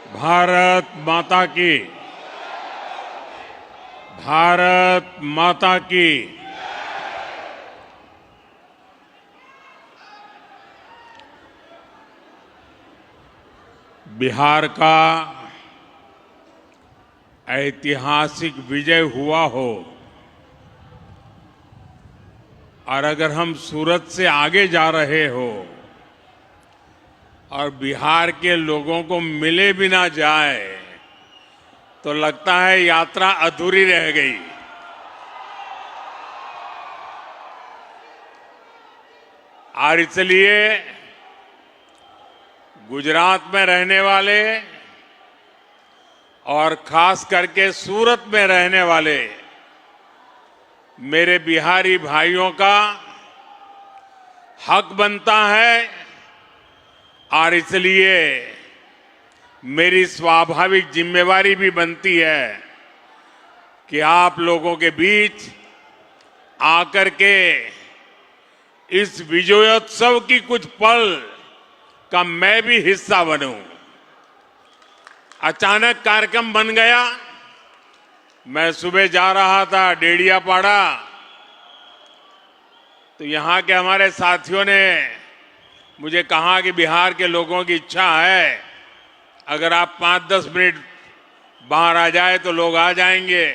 भारत माता की। भारत माता की। बिहार का ऐतिहासिक विजय हुआ हो और अगर हम सूरत से आगे जा रहे हो और बिहार के लोगों को मिले भी ना जाए तो लगता है यात्रा अधूरी रह गई। और इसलिए गुजरात में रहने वाले और खास करके सूरत में रहने वाले मेरे बिहारी भाइयों का हक बनता है और इसलिए मेरी स्वाभाविक जिम्मेवारी भी बनती है कि आप लोगों के बीच आकर के इस विजयोत्सव की कुछ पल का मैं भी हिस्सा बनूं। अचानक कार्यक्रम बन गया। मैं सुबह जा रहा था डेडियापाड़ा तो यहां के हमारे साथियों ने मुझे कहा कि बिहार के लोगों की इच्छा है अगर आप 5-10 मिनट बाहर आ जाए तो लोग आ जाएंगे।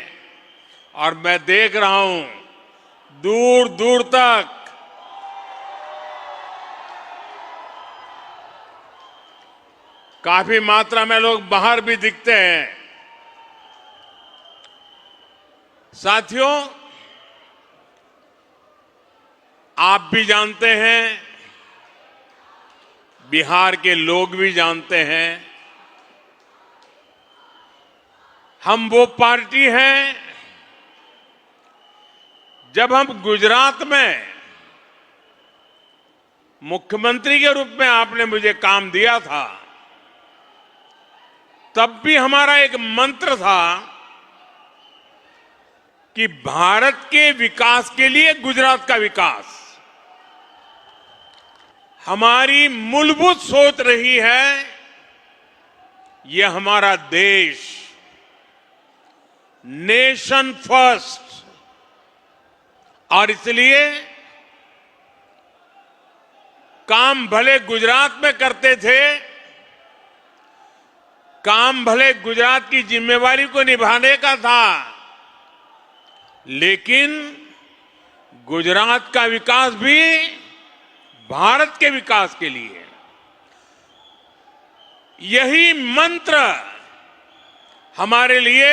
और मैं देख रहा हूं दूर दूर तक काफी मात्रा में लोग बाहर भी दिखते हैं। साथियों, आप भी जानते हैं, बिहार के लोग भी जानते हैं, हम वो पार्टी हैं। जब हम गुजरात में मुख्यमंत्री के रूप में आपने मुझे काम दिया था तब भी हमारा एक मंत्र था कि भारत के विकास के लिए गुजरात का विकास। हमारी मूलभूत सोच रही है ये हमारा देश नेशन फर्स्ट। और इसलिए काम भले गुजरात में करते थे, काम भले गुजरात की जिम्मेवारी को निभाने का था, लेकिन गुजरात का विकास भी भारत के विकास के लिए। यही मंत्र हमारे लिए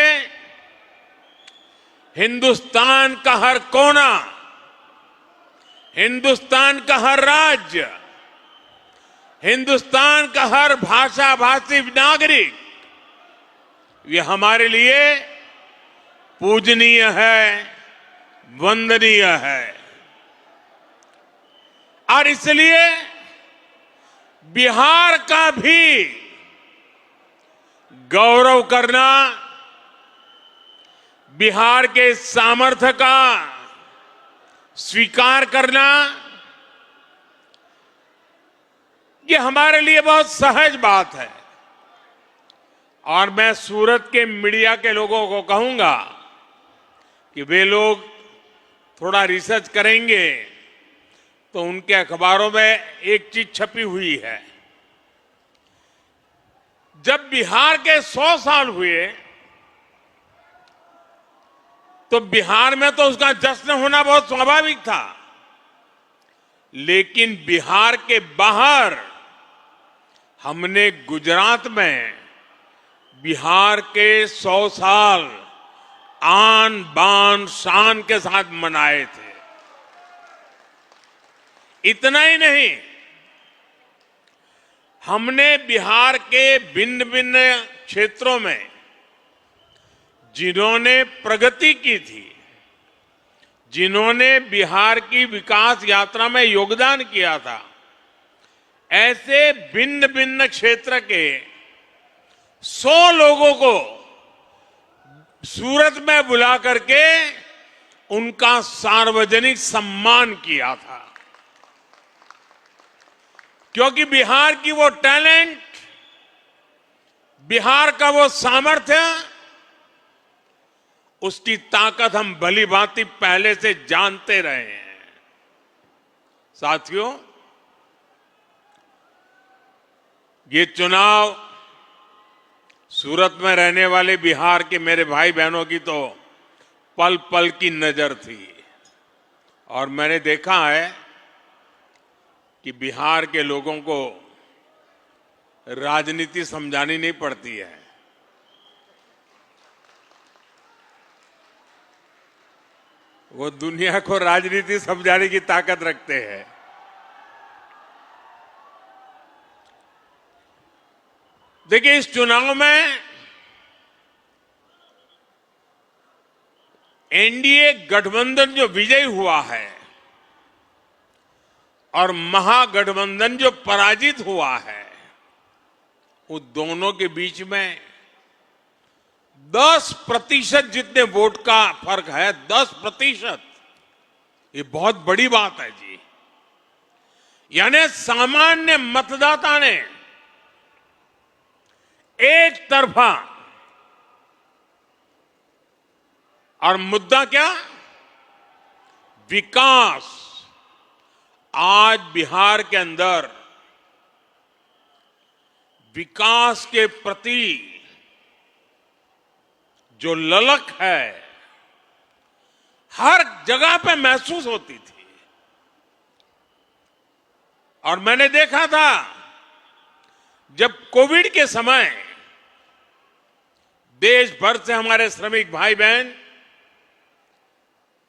हिंदुस्तान का हर कोना, हिंदुस्तान का हर राज्य, हिंदुस्तान का हर भाषा भाषी नागरिक, ये हमारे लिए पूजनीय है, वंदनीय है। और इसलिए बिहार का भी गौरव करना, बिहार के सामर्थ्य का स्वीकार करना, ये हमारे लिए बहुत सहज बात है। और मैं सूरत के मीडिया के लोगों को कहूंगा कि वे लोग थोड़ा रिसर्च करेंगे तो उनके अखबारों में एक चीज छपी हुई है। जब बिहार के 100 साल हुए तो बिहार में तो उसका जश्न होना बहुत स्वाभाविक था, लेकिन बिहार के बाहर हमने गुजरात में बिहार के 100 साल आन बान शान के साथ मनाए थे। इतना ही नहीं, हमने बिहार के भिन्न भिन्न क्षेत्रों में जिन्होंने प्रगति की थी, जिन्होंने बिहार की विकास यात्रा में योगदान किया था, ऐसे भिन्न भिन्न क्षेत्र के 100 लोगों को सूरत में बुला करके उनका सार्वजनिक सम्मान किया था। क्योंकि बिहार की वो टैलेंट बिहार का वो सामर्थ्य, उसकी ताकत हम भली भांति पहले से जानते रहे हैं। साथियों, ये चुनाव सूरत में रहने वाले बिहार के मेरे भाई बहनों की तो पल पल की नजर थी। और मैंने देखा है कि बिहार के लोगों को राजनीति समझानी नहीं पड़ती है। वो दुनिया को राजनीति समझाने की ताकत रखते हैं। देखिए, इस चुनाव में एनडीए गठबंधन जो विजयी हुआ है और महागठबंधन जो पराजित हुआ है, उन दोनों के बीच में 10% जितने वोट का फर्क है। 10%, ये बहुत बड़ी बात है जी। यानी सामान्य मतदाता ने एक तरफा, और मुद्दा क्या? विकास। आज बिहार के अंदर विकास के प्रति जो ललक है, हर जगह पे महसूस होती थी। और मैंने देखा था, जब कोविड के समय देश भर से हमारे श्रमिक भाई बहन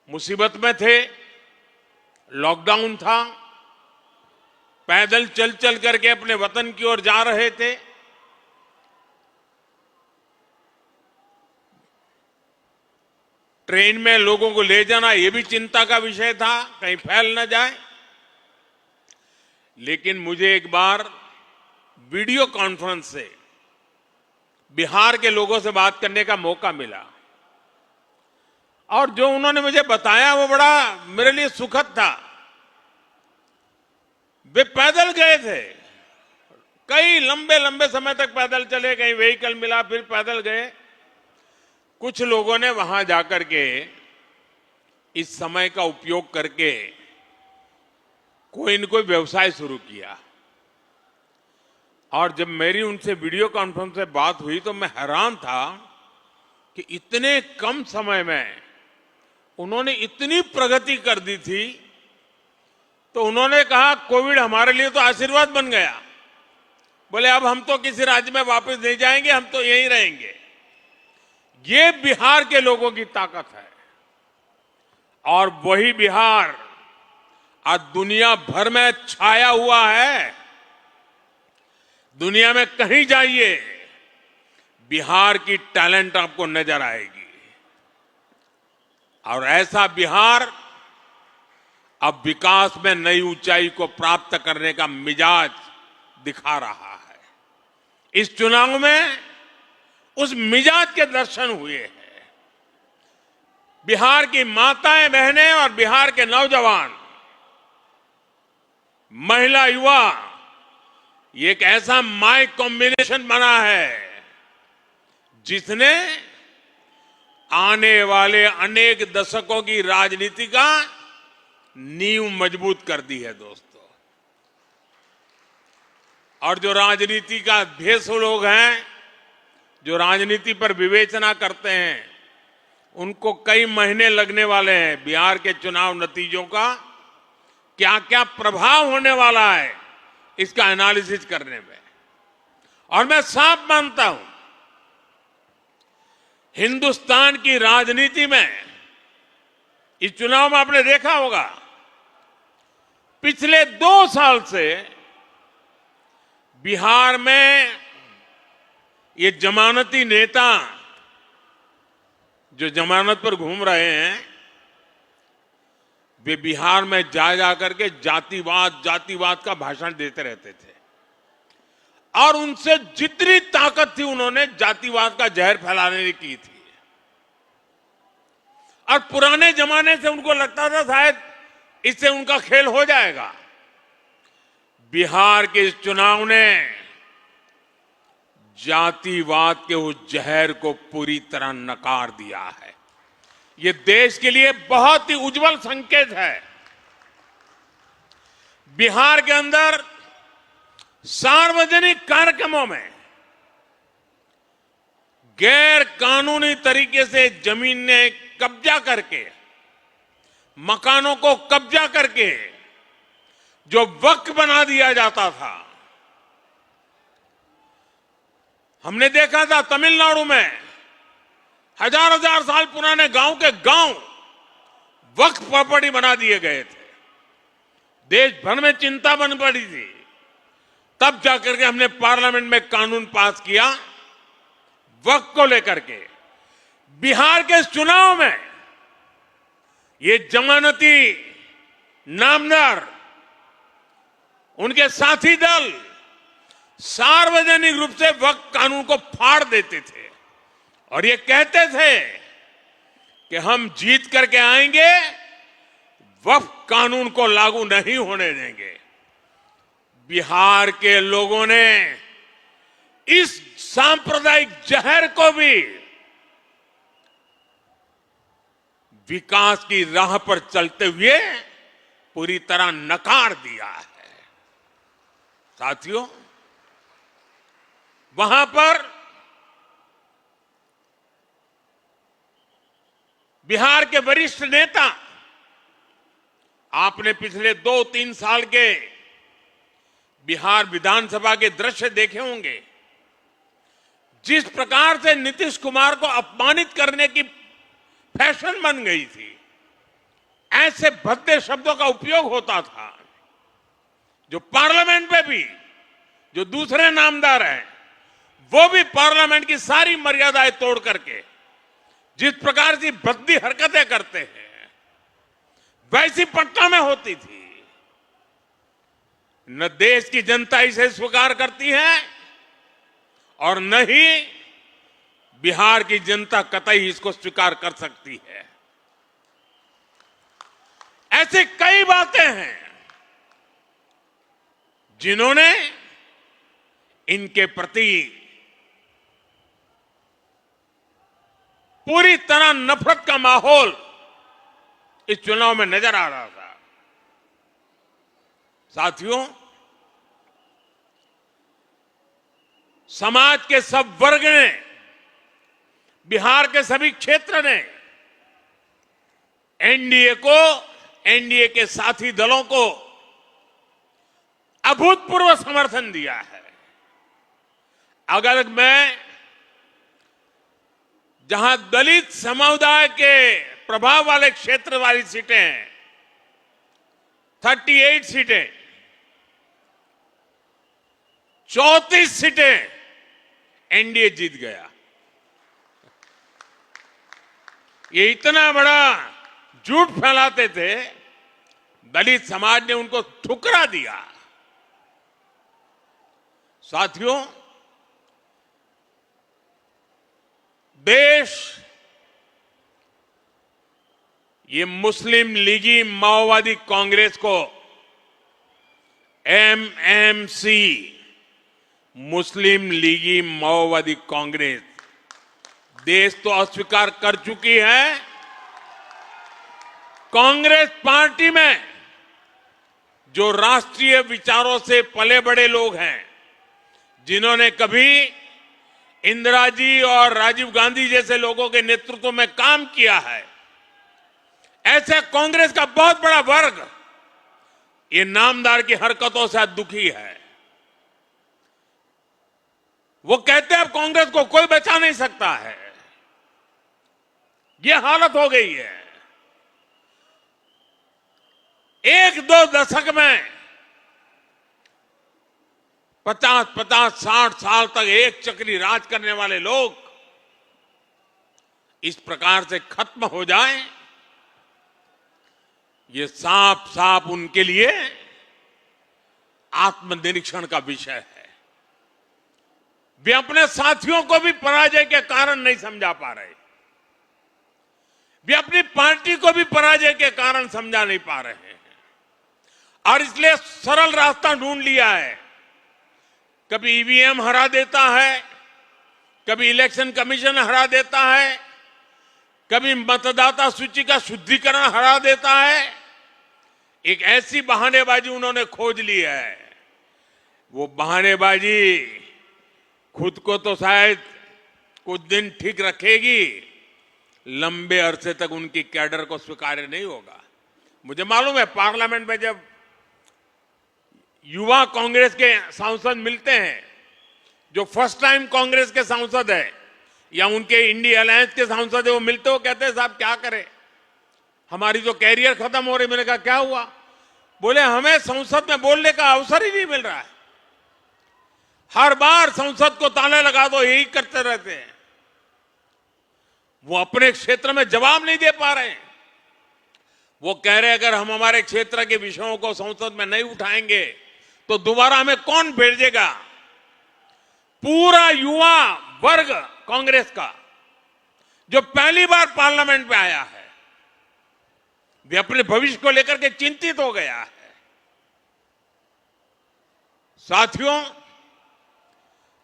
मुसीबत में थे, लॉकडाउन था, पैदल चल चल करके अपने वतन की ओर जा रहे थे। ट्रेन में लोगों को ले जाना, यह भी चिंता का विषय था, कहीं फैल न जाए। लेकिन मुझे एक बार वीडियो कॉन्फ्रेंस से बिहार के लोगों से बात करने का मौका मिला, और जो उन्होंने मुझे बताया वो बड़ा मेरे लिए सुखद था। वे पैदल गए थे, कई लंबे लंबे समय तक पैदल चले, कहीं व्हीकल मिला फिर पैदल गए। कुछ लोगों ने वहां जाकर के इस समय का उपयोग करके कोई न कोई व्यवसाय शुरू किया। और जब मेरी उनसे वीडियो कॉन्फ्रेंस से बात हुई तो मैं हैरान था कि इतने कम समय में उन्होंने इतनी प्रगति कर दी थी। तो उन्होंने कहा, कोविड हमारे लिए तो आशीर्वाद बन गया। बोले, अब हम तो किसी राज्य में वापस नहीं जाएंगे, हम तो यहीं रहेंगे। ये बिहार के लोगों की ताकत है। और वही बिहार आज दुनिया भर में छाया हुआ है। दुनिया में कहीं जाइए, बिहार की टैलेंट आपको नजर आएगी। और ऐसा बिहार अब विकास में नई ऊंचाई को प्राप्त करने का मिजाज दिखा रहा है। इस चुनाव में उस मिजाज के दर्शन हुए हैं। बिहार की माताएं बहनें और बिहार के नौजवान, महिला युवा, ये एक ऐसा माई कॉम्बिनेशन बना है जिसने आने वाले अनेक दशकों की राजनीति का नींव मजबूत कर दी है दोस्तों। और जो राजनीति का भेषु लोग हैं, जो राजनीति पर विवेचना करते हैं, उनको कई महीने लगने वाले हैं बिहार के चुनाव नतीजों का क्या क्या प्रभाव होने वाला है इसका एनालिसिस करने में। और मैं साफ मानता हूं, हिंदुस्तान की राजनीति में इस चुनाव में आपने देखा होगा, पिछले 2 साल से बिहार में ये जमानती नेता जो जमानत पर घूम रहे हैं, वे बिहार में जा जाकर के जातिवाद का भाषण देते रहते थे। और उनसे जितनी ताकत थी, उन्होंने जातिवाद का जहर फैलाने की थी। और पुराने जमाने से उनको लगता था शायद इससे उनका खेल हो जाएगा। बिहार के इस चुनाव ने जातिवाद के उस जहर को पूरी तरह नकार दिया है। ये देश के लिए बहुत ही उज्जवल संकेत है। बिहार के अंदर सार्वजनिक कार्यक्रमों में गैर कानूनी तरीके से जमीन ने कब्जा करके, मकानों को कब्जा करके जो वक्फ बना दिया जाता था, हमने देखा था तमिलनाडु में हजार हजार साल पुराने गांव के गांव वक्फ प्रॉपर्टी बना दिए गए थे। देश भर में चिंता बन पड़ी थी। तब जाकर के हमने पार्लियामेंट में कानून पास किया वक्फ को लेकर के। बिहार के चुनाव में ये जमानती नामदार, उनके साथी दल सार्वजनिक रूप से वक्फ कानून को फाड़ देते थे और ये कहते थे कि हम जीत करके आएंगे, वक्फ कानून को लागू नहीं होने देंगे। बिहार के लोगों ने इस सांप्रदायिक जहर को भी विकास की राह पर चलते हुए पूरी तरह नकार दिया है। साथियों, वहां पर बिहार के वरिष्ठ नेता, आपने पिछले 2-3 साल के बिहार विधानसभा के दृश्य देखे होंगे। जिस प्रकार से नीतीश कुमार को अपमानित करने की फैशन बन गई थी, ऐसे भद्दे शब्दों का उपयोग होता था, जो पार्लियामेंट में भी जो दूसरे नामदार हैं वो भी पार्लियामेंट की सारी मर्यादाएं तोड़ करके जिस प्रकार की भद्दी हरकतें करते हैं, वैसी पटना में होती थी। न देश की जनता इसे स्वीकार करती है और न ही बिहार की जनता कतई इसको स्वीकार कर सकती है। ऐसे कई बातें हैं जिन्होंने इनके प्रति पूरी तरह नफरत का माहौल इस चुनाव में नजर आ रहा था। साथियों, समाज के सब वर्ग ने, बिहार के सभी क्षेत्र ने एनडीए को, एनडीए के साथी दलों को अभूतपूर्व समर्थन दिया है। अगर मैं जहां दलित समुदाय के प्रभाव वाले क्षेत्र वाली सीटें हैं, 38 सीटें, 34 सीटें एनडीए जीत गया। ये इतना बड़ा झूठ फैलाते थे, दलित समाज ने उनको ठुकरा दिया। साथियों, देश ये मुस्लिम लीगी माओवादी कांग्रेस को, एमएमसी, मुस्लिम लीगी माओवादी कांग्रेस, देश तो अस्वीकार कर चुकी है। कांग्रेस पार्टी में जो राष्ट्रीय विचारों से पले बड़े लोग हैं, जिन्होंने कभी इंदिरा जी और राजीव गांधी जैसे लोगों के नेतृत्व में काम किया है, ऐसे कांग्रेस का बहुत बड़ा वर्ग ये नामदार की हरकतों से दुखी है। वो कहते हैं अब कांग्रेस को कोई बचा नहीं सकता है। ये हालत हो गई है। 1-2 दशक में 50-50, 60 साल तक एक चक्री राज करने वाले लोग इस प्रकार से खत्म हो जाएं, ये साफ साफ उनके लिए आत्मनिरीक्षण का विषय है। वे अपने साथियों को भी पराजय के कारण नहीं समझा पा रहे, वे अपनी पार्टी को भी पराजय के कारण समझा नहीं पा रहे हैं और इसलिए सरल रास्ता ढूंढ लिया है। कभी ईवीएम हरा देता है, कभी इलेक्शन कमीशन हरा देता है, कभी मतदाता सूची का शुद्धिकरण हरा देता है। एक ऐसी बहानेबाजी उन्होंने खोज ली है। वो बहानेबाजी खुद को तो शायद कुछ दिन ठीक रखेगी, लंबे अरसे तक उनकी कैडर को स्वीकार्य नहीं होगा। मुझे मालूम है, पार्लियामेंट में जब युवा कांग्रेस के सांसद मिलते हैं, जो फर्स्ट टाइम कांग्रेस के सांसद है या उनके इंडिया अलायंस के सांसद है, वो मिलते हो कहते हैं साहब क्या करें, हमारी तो कैरियर खत्म हो रही। मैंने कहा क्या हुआ? बोले हमें संसद में बोलने का अवसर ही नहीं मिल रहा है, हर बार संसद को ताला लगा दो, यही करते रहते हैं। वो अपने क्षेत्र में जवाब नहीं दे पा रहे हैं। वो कह रहे अगर हम हमारे क्षेत्र के विषयों को संसद में नहीं उठाएंगे तो दोबारा हमें कौन भेजेगा? पूरा युवा वर्ग कांग्रेस का जो पहली बार पार्लियामेंट में आया है, वे अपने भविष्य को लेकर के चिंतित हो गया है। साथियों,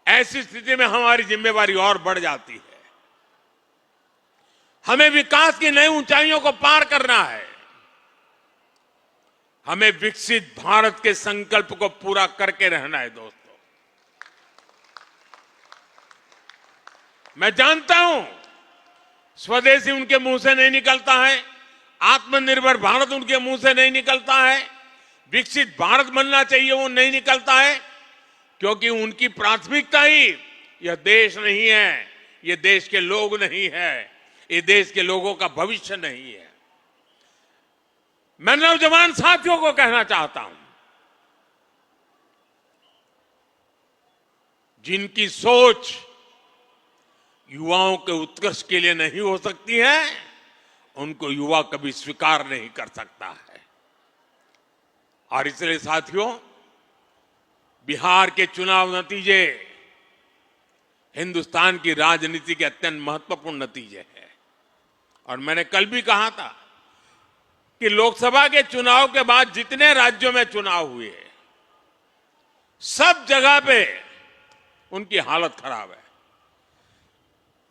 ऐसी स्थिति में हमारी जिम्मेवारी और बढ़ जाती है। हमें विकास की नई ऊंचाइयों को पार करना है। हमें विकसित भारत के संकल्प को पूरा करके रहना है। दोस्तों, मैं जानता हूं स्वदेशी उनके मुंह से नहीं निकलता है, आत्मनिर्भर भारत उनके मुंह से नहीं निकलता है, विकसित भारत बनना चाहिए वो नहीं निकलता है, क्योंकि उनकी प्राथमिकता ही यह देश नहीं है, ये देश के लोग नहीं है, ये देश के लोगों का भविष्य नहीं है। मैं नौजवान साथियों को कहना चाहता हूं, जिनकी सोच युवाओं के उत्कर्ष के लिए नहीं हो सकती है, उनको युवा कभी स्वीकार नहीं कर सकता है। और इसलिए साथियों, बिहार के चुनाव नतीजे हिंदुस्तान की राजनीति के अत्यंत महत्वपूर्ण नतीजे हैं। और मैंने कल भी कहा था कि लोकसभा के चुनाव के बाद जितने राज्यों में चुनाव हुए, सब जगह पे उनकी हालत खराब है।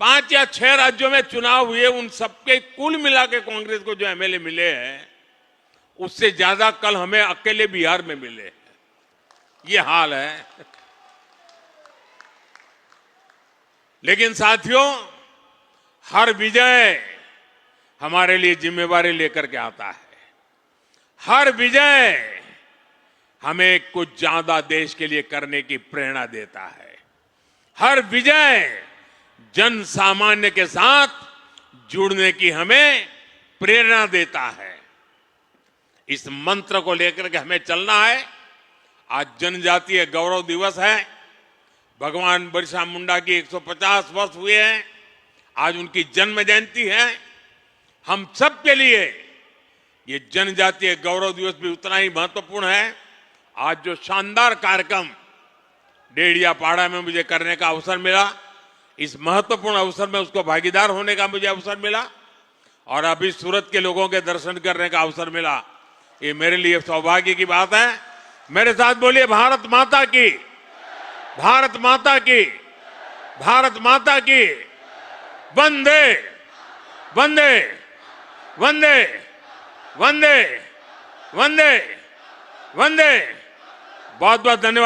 5 या 6 राज्यों में चुनाव हुए, उन सबके कुल मिला के कांग्रेस को जो एमएलए मिले हैं, उससे ज्यादा कल हमें अकेले बिहार में मिले हैं। ये हाल है। लेकिन साथियों, हर विजय हमारे लिए जिम्मेवारी लेकर के आता है। हर विजय हमें कुछ ज्यादा देश के लिए करने की प्रेरणा देता है। हर विजय जन सामान्य के साथ जुड़ने की हमें प्रेरणा देता है। इस मंत्र को लेकर के हमें चलना है। आज जनजातीय गौरव दिवस है। भगवान बिरसा मुंडा की 150 वर्ष हुए हैं। आज उनकी जन्म जयंती है। हम सब के लिए ये जनजातीय गौरव दिवस भी उतना ही महत्वपूर्ण है। आज जो शानदार कार्यक्रम डेढ़ियापाड़ा में मुझे करने का अवसर मिला, इस महत्वपूर्ण अवसर में उसको भागीदार होने का मुझे अवसर मिला, और अभी सूरत के लोगों के दर्शन करने का अवसर मिला। ये मेरे लिए सौभाग्य की बात है। मेरे साथ बोलिए, भारत माता की, भारत माता की, भारत माता की। वंदे वंदे वंदे वंदे वंदे वंदे। बहुत बहुत धन्यवाद।